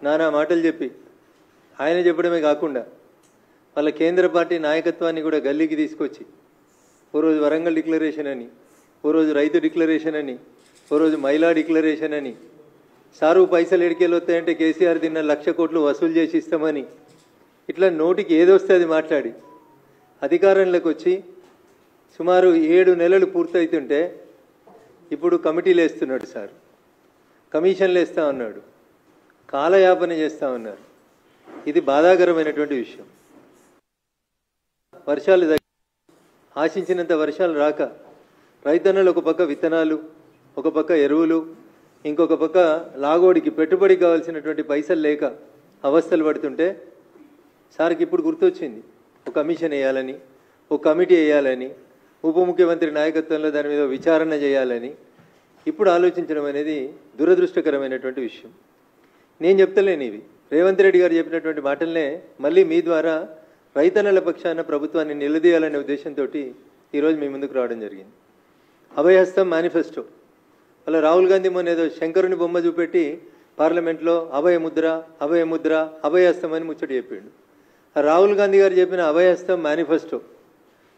నానా మాటలు చెప్పి ఆయన చెప్పడమే కాకుండా వాళ్ళ కేంద్ర పార్టీ నాయకత్వాన్ని కూడా గల్లీకి తీసుకొచ్చి ఓ రోజు వరంగల్ డిక్లరేషన్ అని, ఓ రోజు రైతు డిక్లరేషన్ అని, ఓ రోజు మహిళా డిక్లరేషన్ అని, సారు పైసలు ఎడికేలు వస్తాయంటే కేసీఆర్ తిన్న 1,00,000 కోట్లు వసూలు చేసి ఇస్తామని, ఇట్లా నోటికి ఏదొస్తే అది మాట్లాడి అధికారంలోకి వచ్చి సుమారు 7 నెలలు పూర్తవుతుంటే ఇప్పుడు కమిటీలు వేస్తున్నాడు సార్, కమిషన్లు వేస్తా ఉన్నాడు, కాలయాపన చేస్తూ ఉన్నారు. ఇది బాధాకరమైనటువంటి విషయం. వర్షాలు ఆశించినంత వర్షాలు రాక రైతన్నలు ఒక పక్క విత్తనాలు, ఒక పక్క ఎరువులు, ఇంకొక పక్క లాగోడికి పెట్టుబడికి కావాల్సినటువంటి పైసలు లేక అవస్థలు పడుతుంటే సార్కి ఇప్పుడు గుర్తొచ్చింది ఒక కమిషన్ వేయాలని, ఒక కమిటీ వేయాలని, ఉప ముఖ్యమంత్రి నాయకత్వంలో దాని మీద విచారణ చేయాలని ఇప్పుడు ఆలోచించడం అనేది దురదృష్టకరమైనటువంటి విషయం. నేను చెప్తలేను ఇవి, రేవంత్ రెడ్డి గారు చెప్పినటువంటి మాటలనే మళ్ళీ మీ ద్వారా రైతన్నల పక్షాన ప్రభుత్వాన్ని నిలదీయాలనే ఉద్దేశంతో ఈరోజు మీ ముందుకు రావడం జరిగింది. అభయహస్తం మేనిఫెస్టో అలా రాహుల్ గాంధీ మొన్న ఏదో శంకరుని బొమ్మ చూపెట్టి పార్లమెంట్లో అభయముద్ర అభయముద్ర అభయహస్తం అని ముచ్చట చెప్పిండు. ఆ రాహుల్ గాంధీ గారు చెప్పిన అభయహస్తం మేనిఫెస్టో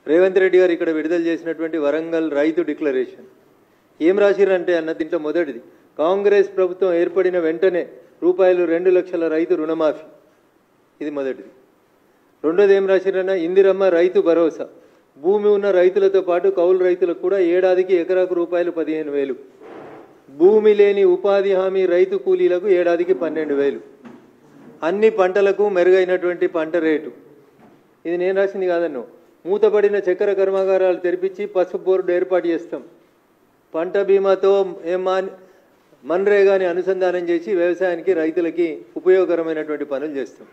రేవంత్ రెడ్డి గారు ఇక్కడ విడుదల చేసినటువంటి వరంగల్ రైతు డిక్లరేషన్ ఏం రాసిరంటే అన్న దీంట్లో మొదటిది, కాంగ్రెస్ ప్రభుత్వం ఏర్పడిన వెంటనే రూపాయలు 2 లక్షల రైతు రుణమాఫీ, ఇది మొదటిది. రెండోది ఏం రాసిరన్నా, ఇందిరమ్మ రైతు భరోసా, భూమి ఉన్న రైతులతో పాటు కౌలు రైతులకు కూడా ఏడాదికి ఎకరాకు రూపాయలు 15,000, భూమి లేని ఉపాధి హామీ రైతు కూలీలకు ఏడాదికి 12,000, అన్ని పంటలకు మెరుగైనటువంటి పంట రేటు. ఇది నేను రాసింది కాదన్నో, మూతపడిన చక్కెర కర్మాగారాలు తెరిపించి పసుపు బోర్డు ఏర్పాటు చేస్తాం, పంట బీమాతో మన్రేగాని అనుసంధానం చేసి వ్యవసాయానికి రైతులకి ఉపయోగకరమైనటువంటి పనులు చేస్తాం.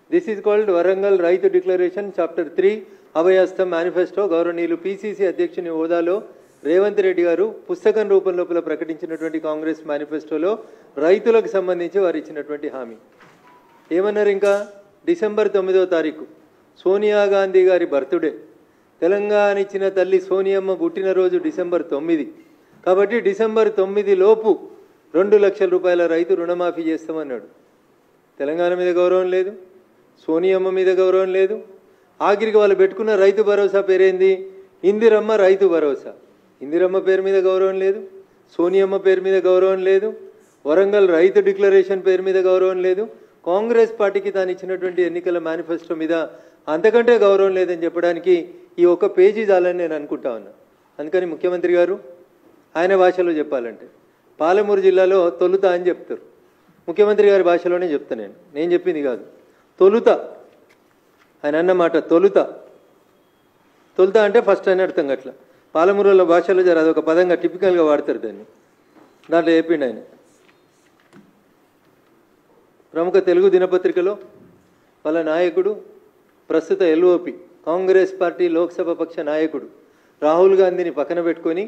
దిస్ ఈజ్ కాల్డ్ వరంగల్ రైతు డిక్లరేషన్ చాప్టర్ 3 అభయహస్తం మేనిఫెస్టో. గౌరవనీయులు పిసిసి అధ్యక్షుని హోదాలో రేవంత్ రెడ్డి గారు పుస్తకం రూపం లోపల ప్రకటించినటువంటి కాంగ్రెస్ మేనిఫెస్టోలో రైతులకు సంబంధించి వారు ఇచ్చినటువంటి హామీ ఏమన్నారు, ఇంకా డిసెంబర్ 9వ తారీఖు సోనియా గాంధీ గారి బర్త్డే, తెలంగాణ ఇచ్చిన తల్లి సోనియమ్మ పుట్టినరోజు డిసెంబర్ 9, కాబట్టి డిసెంబర్ 9 లోపు 2 లక్షల రూపాయల రైతు రుణమాఫీ చేస్తామన్నాడు. తెలంగాణ మీద గౌరవం లేదు, సోనియమ్మ మీద గౌరవం లేదు, ఆఖరికి వాళ్ళు పెట్టుకున్న రైతు భరోసా పేరేంది, ఇందిరమ్మ రైతు భరోసా. ఇందిరమ్మ పేరు మీద గౌరవం లేదు, సోనియమ్మ పేరు మీద గౌరవం లేదు, వరంగల్ రైతు డిక్లరేషన్ పేరు మీద గౌరవం లేదు, కాంగ్రెస్ పార్టీకి తాను ఇచ్చినటువంటి ఎన్నికల మేనిఫెస్టో మీద అంతకంటే గౌరవం లేదని చెప్పడానికి ఈ ఒక్క పేజీ చాలని నేను అనుకుంటా ఉన్నా. అందుకని ముఖ్యమంత్రి గారు ఆయన భాషలో చెప్పాలంటే పాలమూరు జిల్లాలో తొలుత అని చెప్తారు, ముఖ్యమంత్రి గారి భాషలోనే చెప్తా, నేను చెప్పింది కాదు, తొలుత ఆయన అన్నమాట. తొలుత తొలుత అంటే ఫస్ట్ అని అర్థం. అట్లా పాలమూరుల భాషలో జర అదొక పదంగా టిపికల్గా వాడతారు దాన్ని. దాంట్లో చెప్పిండు ఆయన, ప్రముఖ తెలుగు దినపత్రికలో వాళ్ళ నాయకుడు ప్రస్తుత ఎల్ఓపి కాంగ్రెస్ పార్టీ లోక్సభ పక్ష నాయకుడు రాహుల్ గాంధీని పక్కన పెట్టుకొని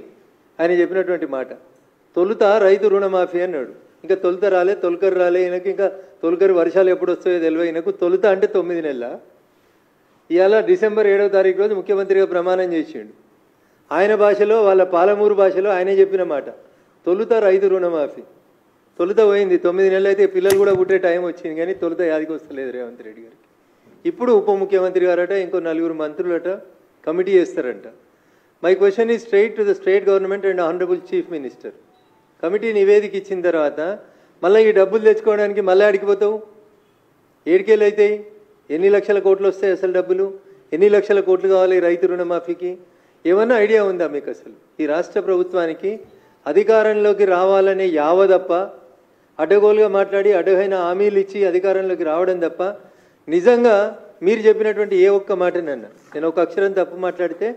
ఆయన చెప్పినటువంటి మాట, తొలుత రైతు రుణమాఫీ అన్నాడు. ఇంకా తొలుత రాలే, తొలకరు రాలే, ఈయనకి ఇంకా తొలకరు వర్షాలు ఎప్పుడు వస్తాయో తెలియదు. ఈయనకు తొలుత అంటే 9 నెలల. ఇవాళ డిసెంబర్ 7వ తారీఖు రోజు ముఖ్యమంత్రిగా ప్రమాణం చేసిండు. ఆయన భాషలో, వాళ్ళ పాలమూరు భాషలో ఆయనే చెప్పిన మాట, తొలుత రైతు రుణమాఫీ. తొలుత పోయింది, 9 నెలలు అయితే పిల్లలు కూడా పుట్టే టైం వచ్చింది, కానీ తొలుత యాదికి వస్తలేదు రేవంత్ రెడ్డి గారికి. ఇప్పుడు ఉప ముఖ్యమంత్రి గారట, ఇంకో 4 మంత్రులట కమిటీ చేస్తారంట. My question is straight to the state government and honourable chief minister. Committee నివేదిక ఇచ్చిన తర్వాత మళ్ళీ ఈ డబ్బులు తెచ్చుకోవడానికి మళ్ళీ అడిగిపోతావు, ఏడికేళ్ళు అవుతాయి, ఎన్ని లక్షల కోట్లు వస్తాయి అసలు డబ్బులు, ఎన్ని లక్షల కోట్లు కావాలి రైతు రుణమాఫీకి? ఏమన్నా ఐడియా ఉందా మీకు? అసలు ఈ రాష్ట్ర ప్రభుత్వానికి అధికారంలోకి రావాలనే యావదప్ప, అడ్డగోలుగా మాట్లాడి అడ్డగైన హామీలు ఇచ్చి అధికారంలోకి రావడం తప్ప నిజంగా మీరు చెప్పినటువంటి ఏ ఒక్క మాటనన్నా, నేను ఒక అక్షరం తప్పు మాట్లాడితే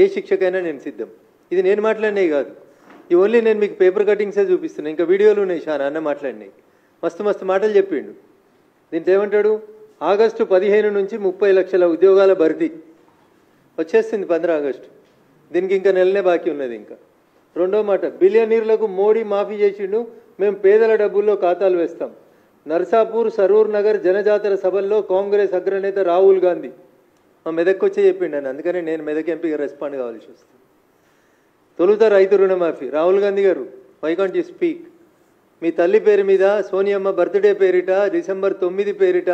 ఏ శిక్షకైనా నేను సిద్ధం. ఇది నేను మాట్లాడినవి కాదు, ఈ ఓన్లీ నేను మీకు పేపర్ కటింగ్సే చూపిస్తున్నాను. ఇంకా వీడియోలు ఉన్నాయి చాలా అన్న మాట్లాడినాయి, మస్తు మస్తు మాటలు చెప్పిండు. దీంతో ఏమంటాడు, ఆగస్టు 15 నుంచి 30 లక్షల ఉద్యోగాల భర్తీ వచ్చేస్తుంది 15 ఆగస్టు. దీనికి ఇంకా నెలనే బాకీ ఉన్నది. ఇంకా రెండో మాట, బిలియనీర్లకు మోడీ మాఫీ చేసిండు, మేము పేదల డబ్బుల్లో ఖాతాలు వేస్తాం. నర్సాపూర్ సరూర్ నగర్ జనజాతర సభల్లో కాంగ్రెస్ అగ్రనేత రాహుల్ గాంధీ మా మెదక్కి వచ్చే చెప్పిండు అని, అందుకని నేను మెదక్ ఎంపీగా రెస్పాండ్ కావాల్సి వస్తుంది. తొలుత రైతు రుణమాఫీ. రాహుల్ గాంధీ గారు, వై కాంట్ యూ స్పీక్? మీ తల్లి పేరు మీద సోనియమ్మ బర్త్డే పేరిట డిసెంబర్ 9 పేరిట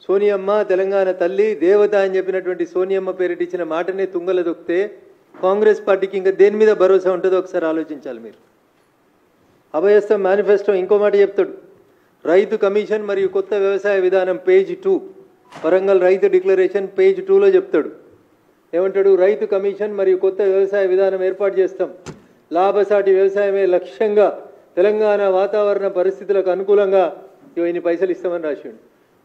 సోనియమ్మ తెలంగాణ తల్లి దేవత అని చెప్పినటువంటి సోనియమ్మ పేరిట ఇచ్చిన మాటనే తుంగల దొక్కితే కాంగ్రెస్ పార్టీకి ఇంకా దేని మీద భరోసా ఉంటుందో ఒకసారి ఆలోచించాలి మీరు. అభయస్థం మేనిఫెస్టో ఇంకో మాట చెప్తాడు. రైతు కమిషన్ మరియు కొత్త వ్యవసాయ విధానం పేజ్ 2, వరంగల్ రైతు డిక్లరేషన్ పేజ్ 2లో చెప్తాడు. ఏమంటాడు? రైతు కమిషన్ మరియు కొత్త వ్యవసాయ విధానం ఏర్పాటు చేస్తాం, లాభసాటి వ్యవసాయమే లక్ష్యంగా తెలంగాణ వాతావరణ పరిస్థితులకు అనుకూలంగా ఇన్ని పైసలు ఇస్తామని రాసిండు.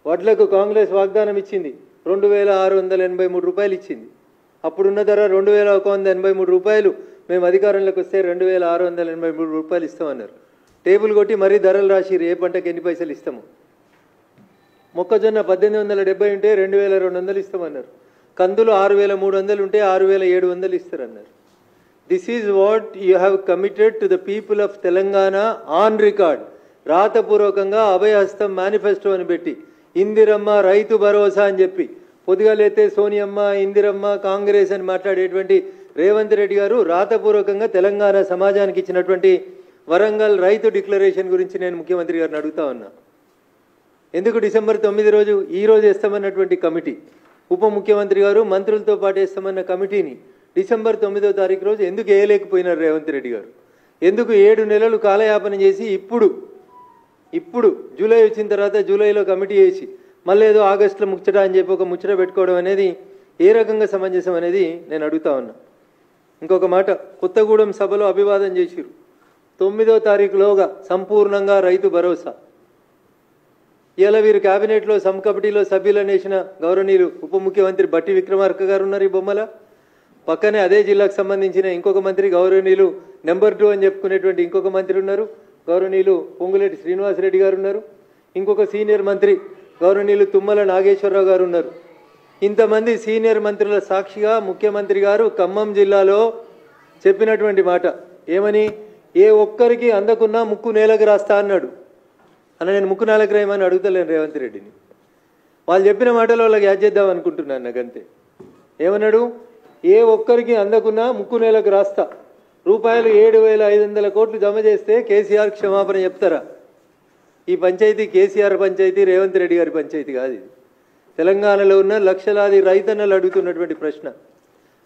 వడ్లకు కాంగ్రెస్ వాగ్దానం ఇచ్చింది 2683 రూపాయలు ఇచ్చింది. అప్పుడున్న ధర 2183 రూపాయలు. మేము అధికారంలోకి వస్తే 2683 రూపాయలు ఇస్తామన్నారు. టేబుల్ కొట్టి మరీ ధరలు రాసిరు ఏ పంటకు ఎన్ని పైసలు ఇస్తాము. మొక్కజొన్న 1870 ఉంటే 2200 ఇస్తామన్నారు. కందులు 6300 ఉంటే 6700 ఇస్తారన్నారు. This is what you have committed to the people of Telangana on record. రాతపూర్వకంగా అభయహస్తం మేనిఫెస్టో అని పెట్టి ఇందిరమ్మ రైతు భరోసా అని చెప్పి పొద్దుగాలైతే సోనియమ్మ ఇందిరమ్మ కాంగ్రెస్ అని మాట్లాడేటువంటి రేవంత్ రెడ్డి గారు రాతపూర్వకంగా తెలంగాణ సమాజానికి ఇచ్చినటువంటి వరంగల్ రైతు డిక్లరేషన్ గురించి నేను ముఖ్యమంత్రి గారిని అడుగుతా ఉన్నా. ఎందుకు డిసెంబర్ 9 రోజు ఈ రోజు వేస్తామన్నటువంటి కమిటీ, ఉప ముఖ్యమంత్రి గారు మంత్రులతో పాటు వేస్తామన్న కమిటీని డిసెంబర్ 9వ తారీఖు రోజు ఎందుకు వేయలేకపోయినారు రేవంత్ రెడ్డి గారు? ఎందుకు 7 నెలలు కాలయాపన చేసి ఇప్పుడు జూలై వచ్చిన తర్వాత జూలైలో కమిటీ వేసి మళ్ళీ ఏదో ఆగస్టులో ముచ్చట అని చెప్పి ఒక ముచ్చట పెట్టుకోవడం అనేది ఏ రకంగా సమంజసం అనేది నేను అడుగుతా ఉన్నా. ఇంకొక మాట, కొత్తగూడెం సభలో అభివాదం చేసిరు. 9వ తారీఖులోగా సంపూర్ణంగా రైతు భరోసా. ఇలా వీరు క్యాబినెట్లో సబ్ కమిటీలో సభ్యులను వేసిన గౌరవనీయులు ఉప ముఖ్యమంత్రి బట్టి విక్రమార్క గారు ఉన్నారు ఈ బొమ్మల. పక్కనే అదే జిల్లాకు సంబంధించిన ఇంకొక మంత్రి గౌరవనీయులు నెంబర్ 2 అని చెప్పుకునేటువంటి ఇంకొక మంత్రి ఉన్నారు, గౌరవనీయులు పొంగులేటి శ్రీనివాసరెడ్డి గారు ఉన్నారు. ఇంకొక సీనియర్ మంత్రి గౌరవనీయులు తుమ్మల నాగేశ్వరరావు గారు ఉన్నారు. ఇంతమంది సీనియర్ మంత్రుల సాక్షిగా ముఖ్యమంత్రి గారు ఖమ్మం జిల్లాలో చెప్పినటువంటి మాట ఏమని? ఏ ఒక్కరికి అందకున్నా ముక్కు నేలకు రాస్తా అన్నాడు. అన్న నేను ముక్కు నేలకు రాయమని అడుగుతలేను రేవంత్ రెడ్డిని. వాళ్ళు చెప్పిన మాటలో వాళ్ళకి యాడ్ చేద్దాం అనుకుంటున్నాను. నాకంతే. ఏమన్నాడు? ఏ ఒక్కరికి అందకున్నా ముక్కు నేలకు రాస్తా. రూపాయలు 7500 కోట్లు జమ చేస్తే కేసీఆర్ క్షమాపణ చెప్తారా? ఈ పంచాయతీ కేసీఆర్ పంచాయతీ, రేవంత్ రెడ్డి గారి పంచాయతీ కాదు ఇది. తెలంగాణలో ఉన్న లక్షలాది రైతన్నలు అడుగుతున్నటువంటి ప్రశ్న.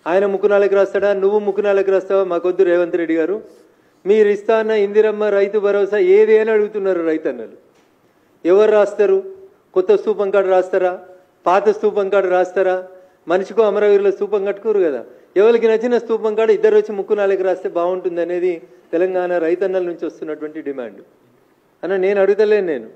ఆయన ముక్కునాలకు రాస్తాడా? నువ్వు ముక్కునాలకు రాస్తావా? మాకొద్దు రేవంత్ రెడ్డి గారు. మీరు ఇస్తా అన్న ఇందిరమ్మ రైతు భరోసా ఏది అని అడుగుతున్నారు రైతన్నలు. ఎవరు రాస్తారు? కొత్త స్తూపం కాడ రాస్తారా? పాత స్తూపం కాడ రాస్తారా? మనిషికో అమరవీరుల స్తూపం కట్టుకోరు కదా. ఎవరికి నచ్చిన స్తూపం కాడ ఇద్దరు వచ్చి ముక్కునాలకు రాస్తే బాగుంటుంది అనేది తెలంగాణ రైతన్నల నుంచి వస్తున్నటువంటి డిమాండ్. అన్న నేను అడుగుతలేను. నేను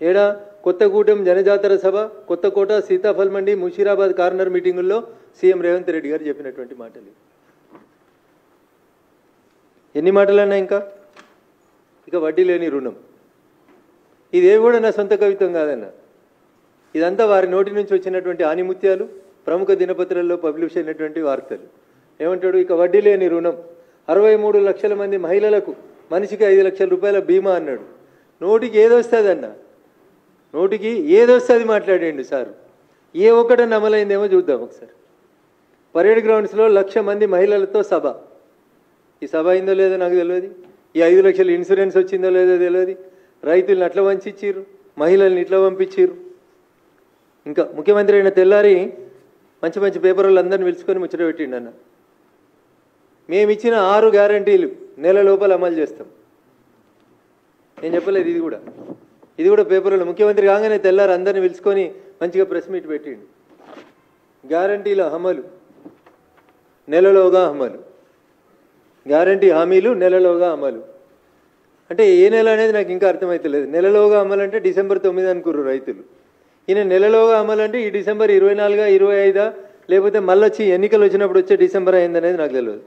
ఏడా కొత్తగూడెం జనజాతర సభ, కొత్తకోట, సీతాఫల్ మండి, ముషీరాబాద్ కార్నర్ మీటింగుల్లో సీఎం రేవంత్ రెడ్డి గారు చెప్పినటువంటి మాటలు. ఎన్ని మాటలన్నా ఇంకా ఇక వడ్డీ లేని రుణం. ఇదేవి కూడా నా సొంత కవిత్వం కాదన్న. ఇదంతా వారి నోటి నుంచి వచ్చినటువంటి ఆనిముత్యాలు, ప్రముఖ దినపత్రాల్లో పబ్లిష్ అయినటువంటి వార్తలు. ఏమంటాడు? ఇక వడ్డీ లేని రుణం 63 లక్షల మంది మహిళలకు మనిషికి 5 లక్షల రూపాయల బీమా అన్నాడు. నోటికి ఏదొస్తుంది అన్న, నోటికి ఏదొస్తుంది మాట్లాడండి సార్. ఏ ఒక్కటన్నా అమలైందేమో చూద్దాం ఒకసారి. పరేడ్ గ్రౌండ్స్లో 1,00,000 మంది మహిళలతో సభ. ఈ సభ అయిందో లేదో నాకు తెలియదు. ఈ 5 లక్షల ఇన్సూరెన్స్ వచ్చిందో లేదో తెలియదు. రైతులను అట్లా వంచిచ్చిర్రు, మహిళల్ని ఇట్లా పంపించిర్రు. ఇంకా ముఖ్యమంత్రి అయిన తెల్లారి మంచి మంచి పేపర్లు అందరిని పిలుచుకొని ముచ్చట పెట్టిండు అన్న. మేమిచ్చిన 6 గ్యారంటీలు నెల లోపల అమలు చేస్తాం. నేను చెప్పలేదు. ఇది కూడా పేపర్లో ముఖ్యమంత్రి కాగానే తెల్లారి అందరిని పిలుచుకొని మంచిగా ప్రెస్ మీట్ పెట్టిండు. గ్యారంటీల అమలు నెలలోగా అమలు, గ్యారంటీ హామీలు నెలలోగా అమలు. అంటే ఏ నెల అనేది నాకు ఇంకా అర్థమవుతలేదు. నెలలోగా అమలు అంటే డిసెంబర్ 9 అనుకుర్రు రైతులు. ఈయన నెలలోగా అమలు అంటే ఈ డిసెంబర్ 24, 25 లేకపోతే మళ్ళీ వచ్చి ఎన్నికలు వచ్చినప్పుడు వచ్చే డిసెంబర్ అయిందనేది నాకు తెలియదు.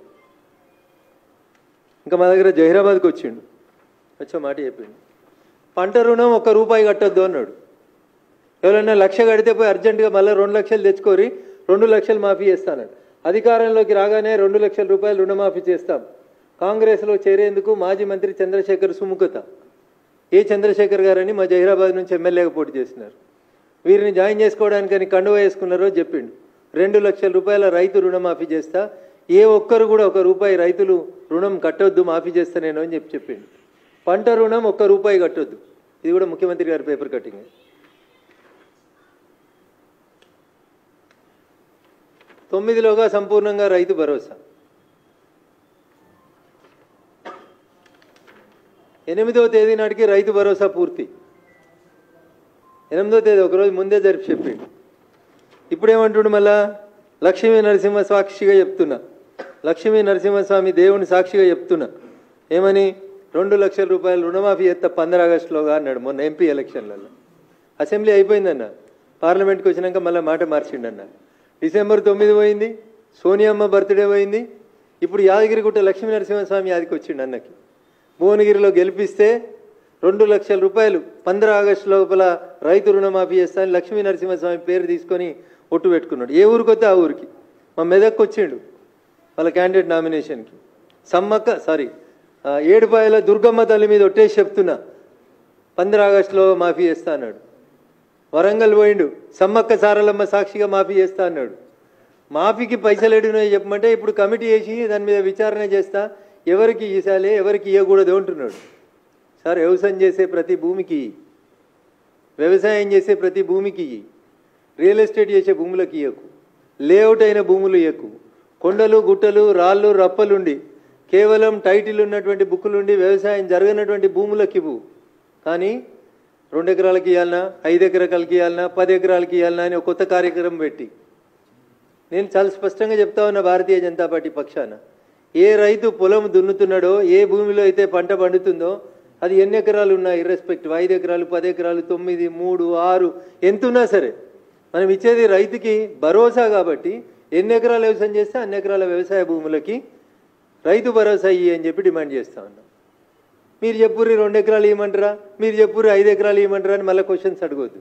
ఇంకా మా దగ్గర జహీరాబాద్కి వచ్చిండు, వచ్చే మాట చెప్పిండు. పంట రుణం 1 రూపాయి కట్టొద్దు అన్నాడు. ఎవరైనా 1,00,000 కడితే పోయి అర్జెంటుగా మళ్ళీ 2 లక్షలు తెచ్చుకోరి 2 లక్షలు మాఫీ చేస్తానన్నాడు. అధికారంలోకి రాగానే 2 లక్షల రూపాయలు రుణమాఫీ చేస్తాం. కాంగ్రెస్లో చేరేందుకు మాజీ మంత్రి చంద్రశేఖర్ సుముఖత. ఏ చంద్రశేఖర్ గారని మా జహీరాబాద్ నుంచి ఎమ్మెల్యేగా పోటీ చేసినారు. వీరిని జాయిన్ చేసుకోవడానికని కండువా వేసుకున్నారో చెప్పిండు. 2 లక్షల రూపాయల రైతు రుణమాఫీ చేస్తా. ఏ ఒక్కరు కూడా ₹1 రైతులు రుణం కట్టొద్దు, మాఫీ చేస్తా నేను అని చెప్పిండు. పంట రుణం ₹1 కట్టొద్దు. ఇది కూడా ముఖ్యమంత్రి గారి పేపర్ కటింగ్. 9లోగా సంపూర్ణంగా రైతు భరోసా. 8వ తేదీ నాటికి రైతు భరోసా పూర్తి. 8వ తేదీ ఒకరోజు ముందే జరిపి చెప్పిండు. ఇప్పుడేమంటుండు మళ్ళా? లక్ష్మీ నరసింహ సాక్షిగా చెప్తున్నా, లక్ష్మీ నరసింహస్వామి దేవుని సాక్షిగా చెప్తున్నా, ఏమని? 2 లక్షల రూపాయలు రుణమాఫీ చేస్తా 15 ఆగస్టులోగా అన్నాడు మొన్న ఎంపీ ఎలక్షన్లలో. అసెంబ్లీ అయిపోయిందన్న, పార్లమెంట్కి వచ్చినాక మళ్ళీ మాట మార్చిండన్న. డిసెంబర్ 9 పోయింది, సోనియమ్మ బర్త్డే పోయింది. ఇప్పుడు యాదగిరిగుట్ట లక్ష్మీ నరసింహస్వామి యాదికి వచ్చిండు అన్నకి. భువనగిరిలో గెలిపిస్తే 2 లక్షల రూపాయలు 15 ఆగస్టు లోపల రైతు రుణమాఫీ చేస్తానని లక్ష్మీ నరసింహస్వామి పేరు తీసుకొని ఒట్టు పెట్టుకున్నాడు. ఏ ఊరికి వస్తే ఆ ఊరికి. మా మెదక్కి వచ్చిండు వాళ్ళ క్యాండిడేట్ నామినేషన్కి. ఏడుపాయల దుర్గమ్మ తల్లి మీద ఒట్టేసి చెప్తున్నా 15 ఆగస్టులో మాఫీ చేస్తా అన్నాడు. వరంగల్ పోయిండు, సమ్మక్క సారలమ్మ సాక్షిగా మాఫీ చేస్తా అన్నాడు. మాఫీకి పైసలు ఎడినాయి చెప్పమంటే ఇప్పుడు కమిటీ వేసి దాని మీద విచారణ చేస్తా, ఎవరికి ఇవ్వాలి ఎవరికి ఇవ్వకూడదు అంటున్నాడు. సార్, వ్యవసాయం చేసే ప్రతి భూమికి, వ్యవసాయం చేసే ప్రతి భూమికి, రియల్ ఎస్టేట్ చేసే భూములకు ఇవ్వకు, లేఅవుట్ అయిన భూములు ఇవ్వకు, కొండలు గుట్టలు రాళ్ళు రప్పలుండి కేవలం టైటిల్ ఉన్నటువంటి బుక్కులుండి వ్యవసాయం జరగనటువంటి భూములకు ఇవ్వు. కానీ 2 ఎకరాలకి ఇవ్వాలన్నా, 5 ఎకరాలకి ఇవ్వాలన్నా, 10 ఎకరాలకి ఇవ్వాలన్నా అని ఒక కొత్త కార్యక్రమం పెట్టి, నేను చాలా స్పష్టంగా చెప్తా ఉన్నా భారతీయ జనతా పార్టీ పక్షాన, ఏ రైతు పొలం దున్నుతున్నాడో, ఏ భూమిలో అయితే పంట పండుతుందో అది ఎన్ని ఎకరాలు ఉన్నా ఇర్రెస్పెక్టివ్, 5 ఎకరాలు 10 ఎకరాలు 9 3 6 ఎంతున్నా సరే మనం ఇచ్చేది రైతుకి భరోసా. కాబట్టి ఎన్ని ఎకరాలు వ్యవసాయం చేస్తే అన్ని ఎకరాల వ్యవసాయ భూములకి రైతు భరోసా ఇయ్యి అని చెప్పి డిమాండ్ చేస్తా ఉన్నాం. మీరు చెప్పుర్రి 2 ఎకరాలు ఇవ్వమంటారా, మీరు చెప్పుర్రి 5 ఎకరాలు ఇవ్వమంటారా అని మళ్ళీ క్వశ్చన్స్ అడగొద్దు.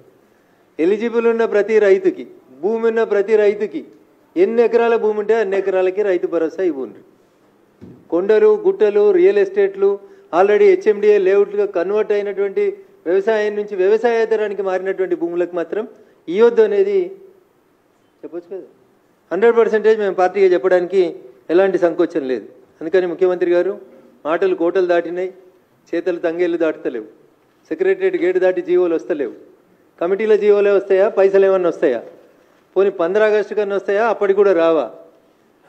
ఎలిజిబుల్ ఉన్న ప్రతి రైతుకి, భూమి ఉన్న ప్రతి రైతుకి ఎన్ని ఎకరాల భూమి ఉంటే అన్ని ఎకరాలకి రైతు భరోసా ఇవ్వండి. కొండలు గుట్టలు రియల్ ఎస్టేట్లు ఆల్రెడీ హెచ్ఎండిఏ లేఅవుట్లుగా కన్వర్ట్ అయినటువంటి వ్యవసాయం నుంచి వ్యవసాయేతరానికి మారినటువంటి భూములకు మాత్రం ఇవ్వద్దు అనేది చెప్పొచ్చు కదా. 100% మేము పార్టీగా చెప్పడానికి ఎలాంటి సంకోచం లేదు. అందుకని ముఖ్యమంత్రి గారు మాటలు కోటలు దాటినాయి, చేతలు తంగేళ్ళు దాటుతలేవు. సెక్రటరియట్ గేటు దాటి జీవోలు వస్తలేవు. కమిటీల జీవోలే వస్తాయా, పైసలు ఏమన్నా వస్తాయా? పోనీ 15 ఆగస్టు కన్నా వస్తాయా? అప్పటికి కూడా రావా?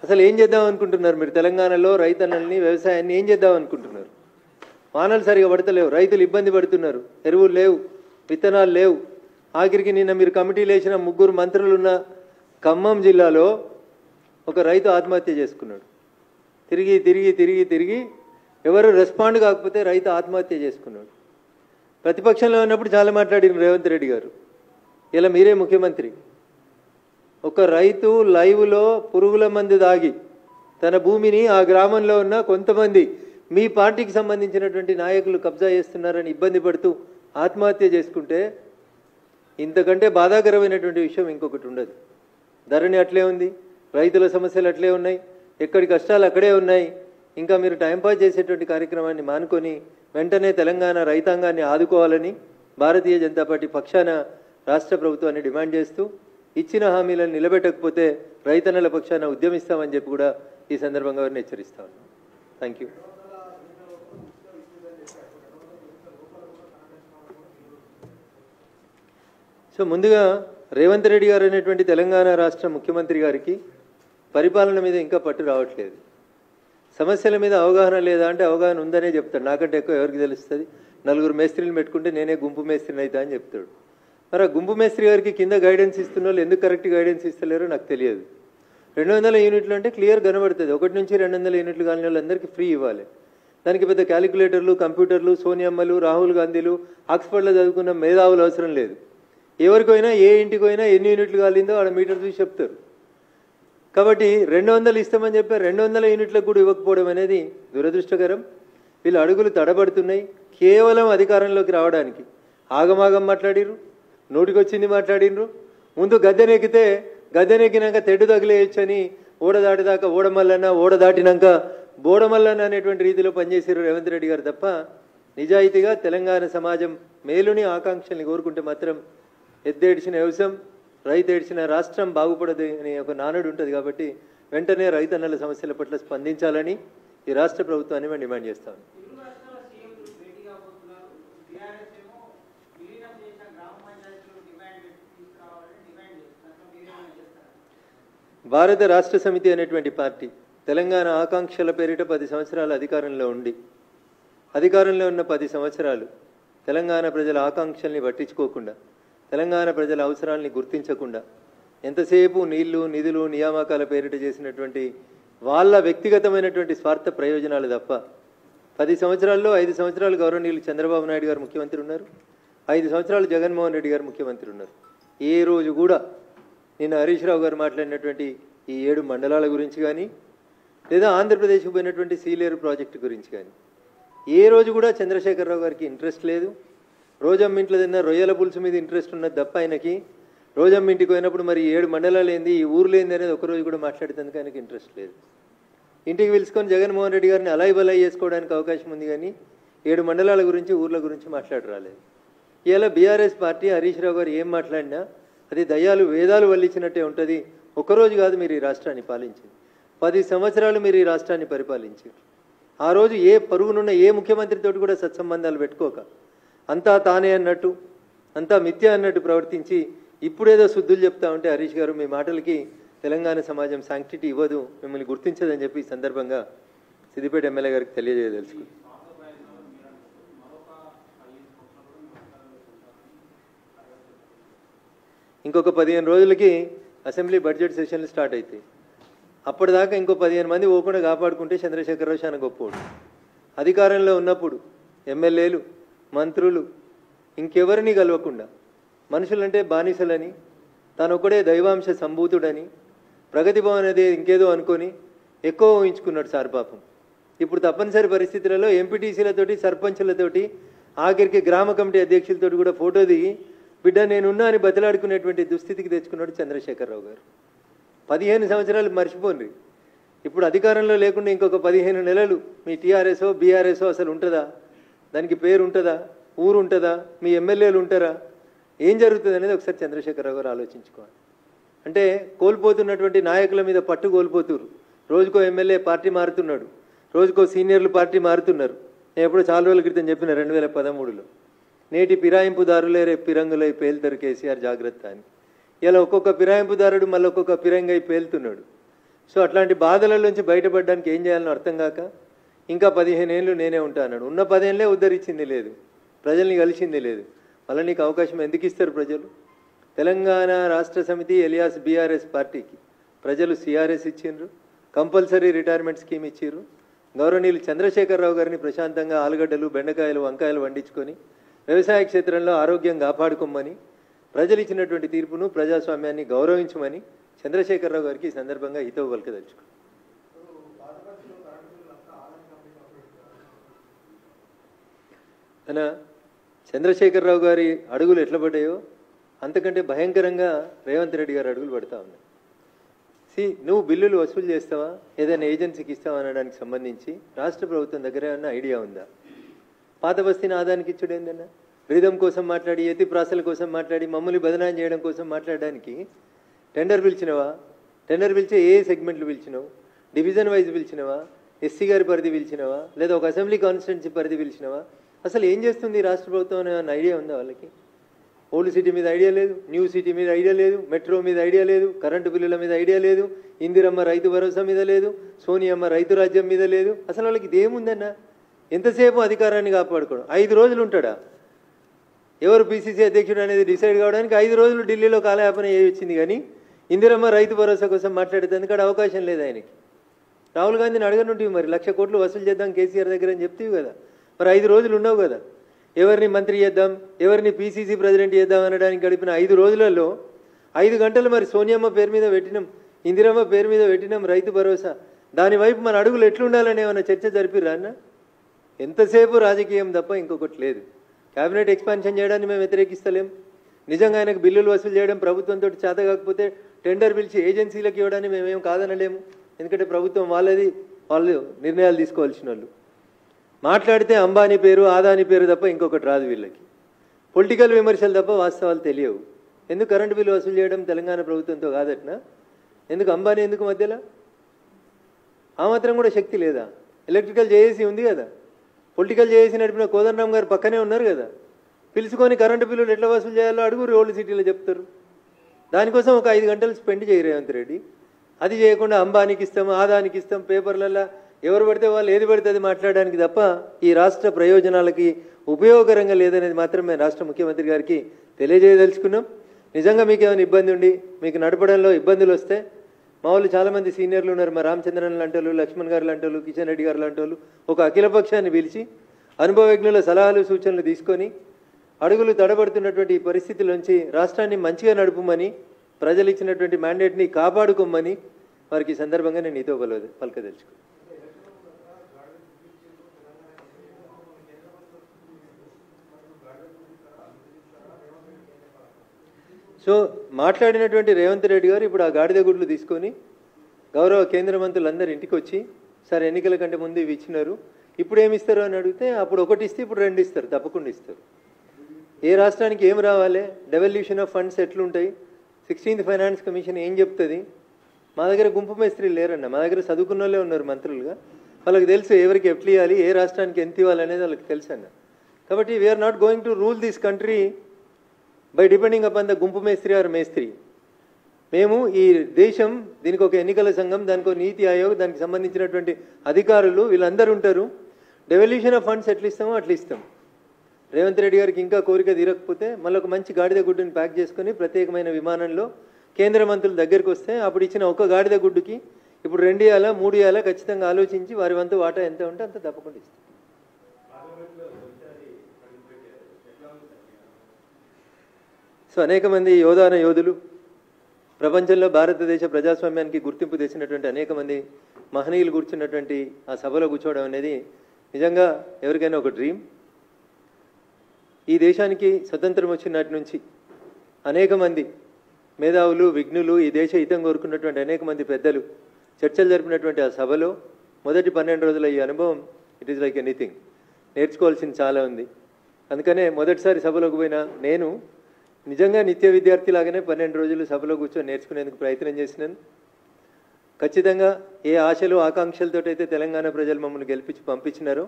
అసలు ఏం చేద్దాం అనుకుంటున్నారు మీరు? తెలంగాణలో రైతన్నల్ని, వ్యవసాయాన్ని ఏం చేద్దాం అనుకుంటున్నారు? వానలు సరిగా పడతలేవు, రైతులు ఇబ్బంది పడుతున్నారు, ఎరువులు లేవు, విత్తనాలు లేవు. ఆఖరికి నిన్న మీరు కమిటీలు వేసిన 3 మంత్రులున్న ఖమ్మం జిల్లాలో ఒక రైతు ఆత్మహత్య చేసుకున్నాడు. తిరిగి తిరిగి తిరిగి తిరిగి ఎవరు రెస్పాండ్ కాకపోతే రైతు ఆత్మహత్య చేసుకున్నాడు. ప్రతిపక్షంలో ఉన్నప్పుడు చాలా మాట్లాడిన రేవంత్ రెడ్డి గారు, ఇలా మీరే ముఖ్యమంత్రి. ఒక రైతు లైవ్లో పురుగుల మందు దాగి తన భూమిని ఆ గ్రామంలో ఉన్న కొంతమంది మీ పార్టీకి సంబంధించినటువంటి నాయకులు కబ్జా చేస్తున్నారని ఇబ్బంది పడుతూ ఆత్మహత్య చేసుకుంటే ఇంతకంటే బాధాకరమైనటువంటి విషయం ఇంకొకటి ఉండదు. ధరణి అట్లే ఉంది, రైతుల సమస్యలు అట్లే ఉన్నాయి, ఎక్కడి కష్టాలు అక్కడే ఉన్నాయి. ఇంకా మీరు టైంపాస్ చేసేటువంటి కార్యక్రమాన్ని మానుకొని వెంటనే తెలంగాణ రైతాంగాన్ని ఆదుకోవాలని భారతీయ జనతా పార్టీ పక్షాన రాష్ట్ర ప్రభుత్వాన్ని డిమాండ్ చేస్తూ, ఇచ్చిన హామీలను నిలబెట్టకపోతే రైతన్నల పక్షాన ఉద్యమిస్తామని చెప్పి కూడా ఈ సందర్భంగా వారిని హెచ్చరిస్తా ఉన్నాం. Thank you. సో ముందుగా రేవంత్ రెడ్డి గారు అనేటువంటి తెలంగాణ రాష్ట్ర ముఖ్యమంత్రి గారికి పరిపాలన మీద ఇంకా పట్టు రావట్లేదు. సమస్యల మీద అవగాహన లేదా అంటే అవగాహన ఉందనే చెప్తాడు. నాకంటే ఎక్కువ ఎవరికి తెలుస్తుంది? 4 మేస్త్రీలు పెట్టుకుంటే నేనే గుంపు మేస్త్రిని అవుతా అని చెప్తాడు. మరి ఆ గుంపు మేస్త్రి గారికి కింద గైడెన్స్ ఇస్తున్న వాళ్ళు ఎందుకు కరెక్ట్ గైడెన్స్ ఇస్తలేరో నాకు తెలియదు. 200 యూనిట్లు అంటే క్లియర్ కనబడుతుంది. 1 నుంచి 200 యూనిట్లు కాని వాళ్ళందరికీ ఫ్రీ ఇవ్వాలి. దానికి పెద్ద క్యాలిక్యులేటర్లు, కంప్యూటర్లు, సోనియమ్మలు, రాహుల్ గాంధీలు, ఆక్స్ఫర్డ్లో చదువుకున్న మేధావులు అవసరం లేదు. ఎవరికైనా ఏ ఇంటికి పోయినా ఎన్ని యూనిట్లు కాలిందో ఆడ మీటర్ చూసి చెప్తారు. కాబట్టి 200 ఇస్తామని చెప్పి 200 యూనిట్లకు కూడా ఇవ్వకపోవడం అనేది దురదృష్టకరం. వీళ్ళు అడుగులు తడబడుతున్నాయి కేవలం అధికారంలోకి రావడానికి. ఆగమాగం మాట్లాడిర్రు, నోటికొచ్చింది మాట్లాడినరు. ముందు గద్దెనెక్కితే గద్దెనెక్కినాక తెడ్డు తగిలేయచ్చని ఓడ దాటిదాకా ఓడమల్లన్న, ఓడ దాటినాక బోడమల్లన్న అనేటువంటి రీతిలో పనిచేసారు రేవంత్ రెడ్డి గారు తప్ప నిజాయితీగా తెలంగాణ సమాజం మేలుని ఆకాంక్షల్ని కోరుకుంటే మాత్రం ఎద్దేడిచిన వ్యవసాయం, రైతు ఏడ్చిన రాష్ట్రం బాగుపడదు అనే ఒక నానుడు ఉంటుంది. కాబట్టి వెంటనే రైతన్నల సమస్యల పట్ల స్పందించాలని ఈ రాష్ట్ర ప్రభుత్వాన్ని మేము డిమాండ్ చేస్తాం. భారత రాష్ట్ర సమితి అనేటువంటి పార్టీ తెలంగాణ ఆకాంక్షల పేరిట 10 సంవత్సరాలు అధికారంలో ఉండి అధికారంలో ఉన్న 10 సంవత్సరాలు తెలంగాణ ప్రజల ఆకాంక్షల్ని పట్టించుకోకుండా తెలంగాణ ప్రజల అవసరాలని గుర్తించకుండా ఎంతసేపు నీళ్లు నిధులు నియామకాల పేరిట చేసినటువంటి వాళ్ళ వ్యక్తిగతమైనటువంటి స్వార్థ ప్రయోజనాలు తప్ప 10 సంవత్సరాల్లో 5 సంవత్సరాలు గౌరవనీయులు చంద్రబాబు నాయుడు గారు ముఖ్యమంత్రి ఉన్నారు, 5 సంవత్సరాలు జగన్మోహన్ రెడ్డి గారు ముఖ్యమంత్రి ఉన్నారు. ఏ రోజు కూడా నిన్న హరీష్ రావు గారు మాట్లాడినటువంటి ఈ 7 మండలాల గురించి కానీ లేదా ఆంధ్రప్రదేశ్కు పోయినటువంటి సీలేరు ప్రాజెక్టు గురించి కానీ ఏ రోజు కూడా చంద్రశేఖరరావు గారికి ఇంట్రెస్ట్ లేదు. రోజమ్మ ఇంట్లో తిన్న రొయ్యల పులుసు మీద ఇంట్రెస్ట్ ఉన్నది తప్ప ఆయనకి రోజమ్మ ఇంటికి పోయినప్పుడు మరి 7 మండలాలు ఏంది ఈ ఊర్లు ఏంది అనేది ఒకరోజు కూడా మాట్లాడేందుకు ఆయనకి ఇంట్రెస్ట్ లేదు. ఇంటికి పిలుచుకొని జగన్మోహన్ రెడ్డి గారిని అలాయి బలాయి చేసుకోవడానికి అవకాశం ఉంది కానీ 7 మండలాల గురించి ఊర్ల గురించి మాట్లాడరాలేదు. ఇలా బీఆర్ఎస్ పార్టీ హరీష్ రావు గారు ఏం మాట్లాడినా అది దయ్యాలు వేదాలు వల్లించినట్టే ఉంటుంది. ఒకరోజు కాదు మీరు ఈ రాష్ట్రాన్ని పాలించింది, 10 సంవత్సరాలు మీరు ఈ రాష్ట్రాన్ని పరిపాలించారు. ఆ రోజు ఏ పరుగునున్న ఏ ముఖ్యమంత్రితో కూడా సత్సంబంధాలు పెట్టుకోక అంతా తానే అన్నట్టు అంతా మిథ్య అన్నట్టు ప్రవర్తించి ఇప్పుడేదో శుద్ధులు చెప్తా ఉంటే హరీష్ గారు మీ మాటలకి తెలంగాణ సమాజం శాంక్టిటీ ఇవ్వదు, మిమ్మల్ని గుర్తించదని చెప్పి ఈ సందర్భంగా సిద్దిపేట ఎమ్మెల్యే గారికి తెలియజేయదలుచుకుంది. ఇంకొక 15 రోజులకి అసెంబ్లీ బడ్జెట్ సెషన్లు స్టార్ట్ అవుతాయి. అప్పటిదాకా ఇంకో 15 మంది పోకుండా కాపాడుకుంటే చంద్రశేఖరరావు చాలా గొప్పవాడు. అధికారంలో ఉన్నప్పుడు ఎమ్మెల్యేలు మంత్రులు ఇంకెవరిని కలవకుండా మనుషులంటే బానిసలని తానొక్కడే దైవాంశ సంభూతుడని ప్రగతి భవన్ అనేది ఇంకేదో అనుకొని ఎక్కువ ఊహించుకున్నాడు సార్ పాపం. ఇప్పుడు తప్పనిసరి పరిస్థితులలో ఎంపీటీసీలతోటి సర్పంచులతోటి ఆఖరికి గ్రామ కమిటీ అధ్యక్షులతోటి కూడా ఫోటో దిగి బిడ్డ నేనున్నా అని బతిలాడుకునేటువంటి దుస్థితికి తెచ్చుకున్నాడు చంద్రశేఖరరావు గారు. 15 సంవత్సరాలు మర్చిపోండి. ఇప్పుడు అధికారంలో లేకుండా ఇంకొక 15 నెలలు మీ టీఆర్ఎస్ఓ బీఆర్ఎస్ఓ అసలు ఉంటుందా? దానికి పేరు ఉంటుందా? ఊరు ఉంటుందా? మీ ఎమ్మెల్యేలు ఉంటారా? ఏం జరుగుతుంది అనేది ఒకసారి చంద్రశేఖరరావు గారు ఆలోచించుకోవాలి. అంటే కోల్పోతున్నటువంటి నాయకుల మీద పట్టు కోల్పోతున్నారు. రోజుకో ఎమ్మెల్యే పార్టీ మారుతున్నాడు, రోజుకో సీనియర్లు పార్టీ మారుతున్నారు. నేను ఎప్పుడో చాలా రోజుల క్రితం చెప్పిన 2013లో నేటి ఫిరాయింపుదారులే రేపు పిరంగులై పేలుతారు కేసీఆర్ జాగ్రత్త అని. ఇలా ఒక్కొక్క ఫిరాయింపుదారుడు మళ్ళీ ఒక్కొక్క ఫిరంగై పేలుతున్నాడు. సో అట్లాంటి బాధల నుంచి బయటపడడానికి ఏం చేయాలని అర్థం కాక ఇంకా 15 ఏళ్ళు నేనే ఉంటా అన్నాడు. ఉన్న 10 ఏళ్ళే ఉద్ధరించింది లేదు, ప్రజల్ని కలిసింది లేదు. మళ్ళీ నీకు అవకాశం ఎందుకు ఇస్తారు ప్రజలు? తెలంగాణ రాష్ట్ర సమితి ఎలియాస్ బీఆర్ఎస్ పార్టీకి ప్రజలు సిఆర్ఎస్ ఇచ్చిండ్రు, కంపల్సరీ రిటైర్మెంట్ స్కీమ్ ఇచ్చిర్రు. గౌరవనీయులు చంద్రశేఖరరావు గారిని ప్రశాంతంగా ఆలుగడ్డలు బెండకాయలు వంకాయలు వండించుకొని వ్యవసాయ క్షేత్రంలో ఆరోగ్యం కాపాడుకోమని ప్రజలు ఇచ్చినటువంటి తీర్పును ప్రజాస్వామ్యాన్ని గౌరవించమని చంద్రశేఖరరావు గారికి ఈ సందర్భంగా హితవు పలకదలుచుకున్నాను. అన్న చంద్రశేఖరరావు గారి అడుగులు ఎట్లా పడ్డాయో అంతకంటే భయంకరంగా రేవంత్ రెడ్డి గారి అడుగులు పడతా ఉన్నాయి. నువ్వు బిల్లులు వసూలు చేస్తావా, ఏదైనా ఏజెన్సీకి ఇస్తావా అనడానికి సంబంధించి రాష్ట్ర ప్రభుత్వం దగ్గర ఏమన్నా ఐడియా ఉందా? పాత బస్తీని ఆదానికి ఇచ్చుడు ఏందన్నా? రిధం కోసం మాట్లాడి ఎత్తి ప్రాసల కోసం మాట్లాడి మమ్మల్ని బదనాం చేయడం కోసం మాట్లాడడానికి టెండర్ పిలిచినవా? టెండర్ పిలిచే ఏ సెగ్మెంట్లు పిలిచినావు? డివిజన్ వైజ్ పిలిచినవా? ఎస్సీ గారి పరిధి పిలిచినవా? లేదా ఒక అసెంబ్లీ కాన్స్టిట్యున్సీ పరిధి పిలిచినవా? అసలు ఏం చేస్తుంది రాష్ట్ర ప్రభుత్వం అనే ఐడియా ఉందా వాళ్ళకి? ఓల్డ్ సిటీ మీద ఐడియా లేదు, న్యూ సిటీ మీద ఐడియా లేదు, మెట్రో మీద ఐడియా లేదు, కరెంటు బిల్లుల మీద ఐడియా లేదు, ఇందిరమ్మ రైతు భరోసా మీద లేదు, సోనియమ్మ రైతు రాజ్యం మీద లేదు. అసలు వాళ్ళకి ఇదేముందన్నా? ఎంతసేపు అధికారాన్ని కాపాడుకోవడం. 5 రోజులు ఉంటాడా? ఎవరు పీసీసీ అధ్యక్షుడు అనేది డిసైడ్ కావడానికి 5 రోజులు ఢిల్లీలో కాలయాపన వచ్చింది. కానీ ఇందిరమ్మ రైతు భరోసా కోసం మాట్లాడేందుకు అక్కడ అవకాశం లేదు ఆయనకి. రాహుల్ గాంధీని అడగనుంటివి మరి 1,00,000 కోట్లు వసూలు చేద్దాం కేసీఆర్ దగ్గర అని చెప్తీవి కదా. మరి 5 రోజులు ఉన్నావు కదా. ఎవరిని మంత్రి చేద్దాం, ఎవరిని పీసీసీ ప్రెసిడెంట్ చేద్దాం అనడానికి గడిపిన 5 రోజులలో 5 గంటలు మరి సోనియమ్మ పేరు మీద పెట్టినాం, ఇందిరమ్మ పేరు మీద పెట్టినాం రైతు భరోసా. దాని వైపు మన అడుగులు ఎట్లుండాలని ఏమన్నా చర్చ జరిపిరా అన్న? ఎంతసేపు రాజకీయం తప్ప ఇంకొకటి లేదు. క్యాబినెట్ ఎక్స్పాన్షన్ చేయడాన్ని మేము వ్యతిరేకిస్తలేం. నిజంగా ఆయనకు బిల్లులు వసూలు చేయడం ప్రభుత్వంతో చేత కాకపోతే టెండర్ పిలిచి ఏజెన్సీలకు ఇవ్వడాన్ని మేమేం కాదనలేము. ఎందుకంటే ప్రభుత్వం వాళ్ళు నిర్ణయాలు తీసుకోవాల్సిన వాళ్ళు. మాట్లాడితే అంబానీ పేరు ఆదాని పేరు తప్ప ఇంకొకటి రాదు వీళ్ళకి. పొలిటికల్ విమర్శలు తప్ప వాస్తవాలు తెలియవు. ఎందుకు కరెంటు బిల్లు వసూలు చేయడం తెలంగాణ ప్రభుత్వంతో కాదట్నా? ఎందుకు అంబానీ ఎందుకు మధ్యలో? ఆ మాత్రం కూడా శక్తి లేదా? ఎలక్ట్రికల్ జేఏసీ ఉంది కదా, పొలిటికల్ జేఏసీ నడిపిన కోదండరామ్ గారు పక్కనే ఉన్నారు కదా, పిలుచుకొని కరెంటు బిల్లులు ఎట్లా వసూలు చేయాలో అడుగురు, ఓల్డ్ సిటీలో చెప్తారు. దానికోసం ఒక 5 గంటలు స్పెండ్ చేయరు రేవంత్ రెడ్డి. అది చేయకుండా అంబానీకి ఇస్తాం, ఆదానికి ఇస్తాం, పేపర్లలో ఎవరు పడితే వాళ్ళు ఏది పడితే అది మాట్లాడడానికి తప్ప ఈ రాష్ట్ర ప్రయోజనాలకి ఉపయోగకరంగా లేదనేది మాత్రం మేము రాష్ట్ర ముఖ్యమంత్రి గారికి తెలియజేయదలుచుకున్నాం. నిజంగా మీకు ఏమైనా ఇబ్బంది ఉండి మీకు నడపడంలో ఇబ్బందులు వస్తే మా వాళ్ళు చాలామంది సీనియర్లు ఉన్నారు, మా రామచంద్రన్ లాంటి వాళ్ళు, లక్ష్మణ్ గారు లాంటి వాళ్ళు, కిషన్ రెడ్డి గారు లాంటి వాళ్ళు ఒక అఖిలపక్షాన్ని పిలిచి అనుభవజ్ఞుల సలహాలు సూచనలు తీసుకొని అడుగులు తడబడుతున్నటువంటి ఈ పరిస్థితుల్లోంచి రాష్ట్రాన్ని మంచిగా నడుపుమని, ప్రజలు ఇచ్చినటువంటి మ్యాండేట్ని కాపాడుకోమని వారికి ఈ సందర్భంగా నేను నీతో పలకదలుచుకున్నాను. సో మాట్లాడినటువంటి రేవంత్ రెడ్డి గారు ఇప్పుడు ఆ గాడిద గుడ్లు తీసుకొని గౌరవ కేంద్ర మంత్రులందరూ ఇంటికి వచ్చి, సార్ ఎన్నికల కంటే ముందు ఇవి ఇచ్చినారు, ఇప్పుడు ఏమి ఇస్తారు అని అడిగితే అప్పుడు ఒకటి ఇస్తే ఇప్పుడు 2 ఇస్తారు, తప్పకుండా ఇస్తారు. ఏ రాష్ట్రానికి ఏం రావాలి, డెవల్యూషన్ ఆఫ్ ఫండ్స్ ఎట్లుంటాయి, 16th ఫైనాన్స్ కమిషన్ ఏం చెప్తుంది. మా దగ్గర గుంపు మేస్త్రీలు లేరన్న, మా దగ్గర చదువుకున్న వాళ్ళే ఉన్నారు మంత్రులుగా, వాళ్ళకి తెలుసు ఎవరికి ఎట్లు ఇవ్వాలి, ఏ రాష్ట్రానికి ఎంత ఇవ్వాలి అనేది వాళ్ళకి తెలుసు అన్న. కాబట్టి we are not going to rule this country by depending upon the గుంపు మేస్త్రి ఆర్ మేస్త్రి. మేము ఈ దేశం, దీనికి ఒక ఎన్నికల సంఘం, దానికి ఒక నీతి ఆయోగ్, దానికి సంబంధించినటువంటి అధికారులు వీళ్ళందరూ ఉంటారు. డెవల్యూషన్ ఆఫ్ ఫండ్స్ ఎట్లా ఇస్తామో అట్లా ఇస్తాం. రేవంత్ రెడ్డి గారికి ఇంకా కోరిక తీరకపోతే మళ్ళీ ఒక మంచి గాడిద గుడ్డుని ప్యాక్ చేసుకుని ప్రత్యేకమైన విమానంలో కేంద్ర మంత్రుల దగ్గరికి వస్తే అప్పుడు ఇచ్చిన ఒక గాడిద గుడ్డుకి ఇప్పుడు 2 ఇవ్వాలా 3 ఇవ్వాలా ఖచ్చితంగా ఆలోచించి వారి వంతు వాటా ఎంత ఉంటే అంత తప్పకుండా ఇస్తాం. సో అనేక మంది యోధులు, ప్రపంచంలో భారతదేశ ప్రజాస్వామ్యానికి గుర్తింపు తెచ్చినటువంటి అనేక మంది మహనీయులు కూర్చున్నటువంటి ఆ సభలో కూర్చోవడం అనేది నిజంగా ఎవరికైనా ఒక డ్రీమ్. ఈ దేశానికి స్వతంత్రం వచ్చినటి నుంచి అనేక మంది మేధావులు, విఘ్నులు, ఈ దేశ హితం కోరుకున్నటువంటి అనేక మంది పెద్దలు చర్చలు జరిపినటువంటి ఆ సభలో మొదటి 12 రోజుల ఈ అనుభవం ఇట్ ఈస్ లైక్ ఎనీథింగ్. నేర్చుకోవాల్సింది చాలా ఉంది. అందుకనే మొదటిసారి సభలోకి పోయిన నేను నిజంగా నిత్య విద్యార్థిలాగానే 12 రోజులు సభలో కూర్చొని నేర్చుకునేందుకు ప్రయత్నం చేసినాను. ఖచ్చితంగా ఏ ఆశలు ఆకాంక్షలతో అయితే తెలంగాణ ప్రజలు మమ్మల్ని గెలిపించి పంపించినారో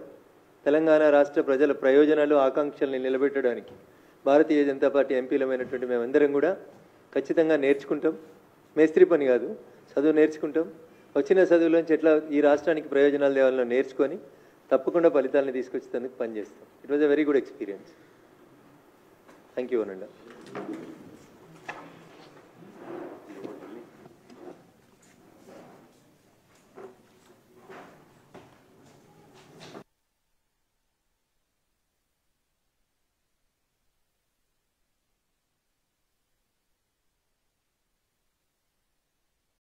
తెలంగాణ రాష్ట్ర ప్రజల ప్రయోజనాలు, ఆకాంక్షల్ని నిలబెట్టడానికి భారతీయ జనతా పార్టీ ఎంపీలమైనటువంటి మేమందరం కూడా ఖచ్చితంగా నేర్చుకుంటాం. మేస్త్రి పని కాదు, చదువు నేర్చుకుంటాం. వచ్చిన చదువులోంచి ఎట్లా ఈ రాష్ట్రానికి ప్రయోజనాలు తేవాలో నేర్చుకొని తప్పకుండా ఫలితాలను తీసుకొచ్చేందుకు పనిచేస్తాం. It was a very good experience. Thank you అనండి.